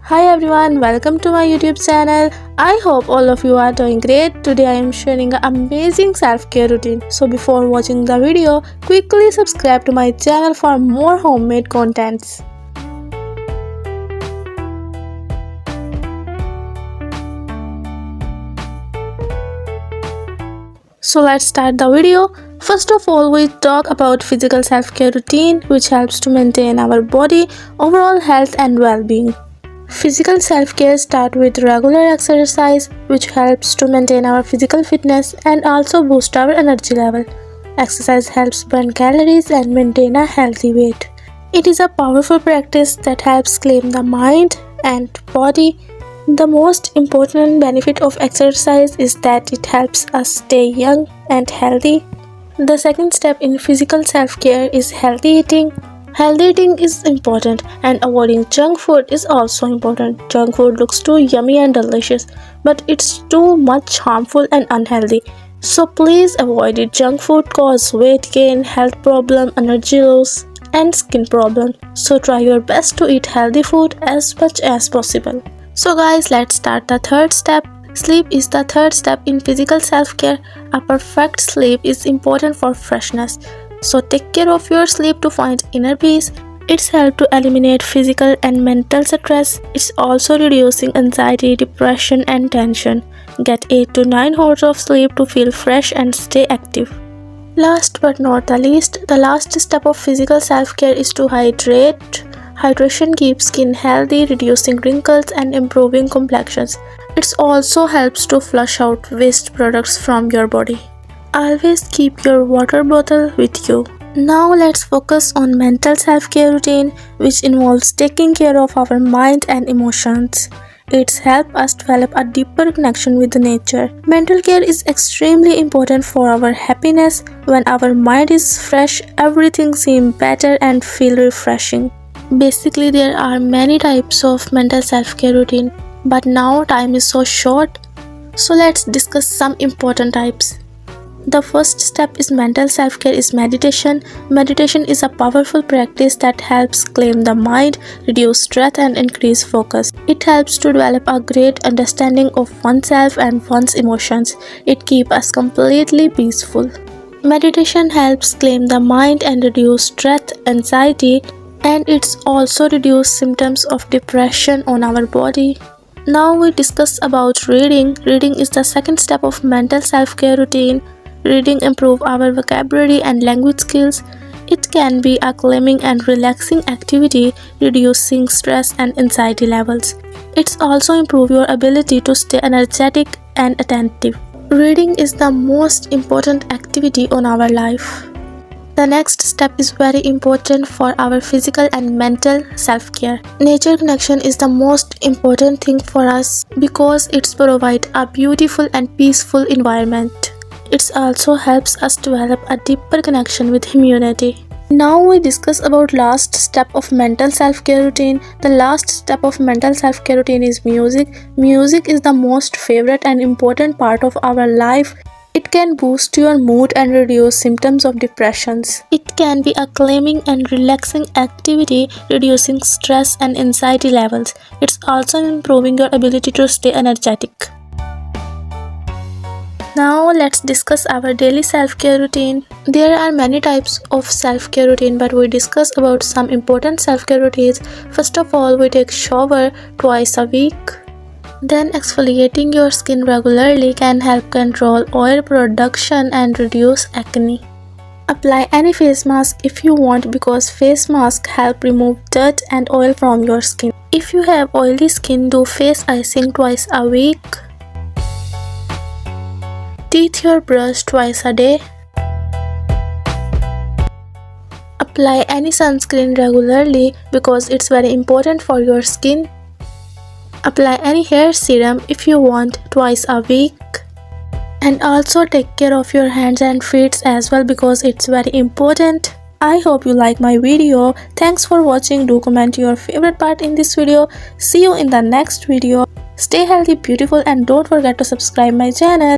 Hi everyone, welcome to my YouTube channel. I hope all of you are doing great. Today I am sharing an amazing self-care routine. So before watching the video, quickly subscribe to my channel for more homemade contents. So let's start the video. First of all, we talk about physical self-care routine which helps to maintain our body, overall health and well-being. Physical self-care starts with regular exercise which helps to maintain our physical fitness and also boost our energy level. Exercise helps burn calories and maintain a healthy weight. It is a powerful practice that helps calm the mind and body. The most important benefit of exercise is that it helps us stay young and healthy. The second step in physical self-care is healthy eating. Healthy eating is important and avoiding junk food is also important. Junk food looks too yummy and delicious, but it's too much harmful and unhealthy. So please avoid it. Junk food causes weight gain, health problem, energy loss, and skin problem. So try your best to eat healthy food as much as possible. So guys, let's start the third step. Sleep is the third step in physical self-care. A perfect sleep is important for freshness. So take care of your sleep to find inner peace. It's helped to eliminate physical and mental stress. It's also reducing anxiety, depression and tension. Get 8 to 9 hours of sleep to feel fresh and stay active. Last but not the least, the last step of physical self-care is to hydrate. Hydration keeps skin healthy, reducing wrinkles and improving complexions. It also helps to flush out waste products from your body. Always keep your water bottle with you. Now let's focus on mental self-care routine, which involves taking care of our mind and emotions. It helps us develop a deeper connection with nature. Mental care is extremely important for our happiness. When our mind is fresh, everything seems better and feel refreshing. Basically, there are many types of mental self-care routine, but now time is so short, so let's discuss some important types. The first step is mental self-care is meditation. Meditation is a powerful practice that helps calm the mind, reduce stress and increase focus. It helps to develop a great understanding of oneself and one's emotions. It keeps us completely peaceful. Meditation helps calm the mind and reduce stress, anxiety, and it's also reduce symptoms of depression on our body. Now we discuss about reading. Reading is the second step of mental self-care routine. Reading improves our vocabulary and language skills. It can be a calming and relaxing activity, reducing stress and anxiety levels. It's also improve your ability to stay energetic and attentive. Reading is the most important activity on our life. The next step is very important for our physical and mental self-care. Nature connection is the most important thing for us because it provides a beautiful and peaceful environment. It also helps us develop a deeper connection with humanity. Now we discuss about last step of mental self-care routine. The last step of mental self-care routine is music. Music is the most favorite and important part of our life. It can boost your mood and reduce symptoms of depressions. It can be a calming and relaxing activity, reducing stress and anxiety levels. It's also improving your ability to stay energetic. Now let's discuss our daily self-care routine. There are many types of self-care routine, but we discuss about some important self-care routines. First of all, we take shower twice a week. Then exfoliating your skin regularly can help control oil production and reduce acne. Apply any face mask if you want because face masks help remove dirt and oil from your skin. If you have oily skin, do face icing twice a week. Teeth your brush twice a day. Apply any sunscreen regularly because it's very important for your skin. Apply any hair serum if you want twice a week. And also take care of your hands and feet as well because it's very important. I hope you like my video. Thanks for watching. Do comment your favorite part in this video. See you in the next video. Stay healthy, beautiful and don't forget to subscribe my channel.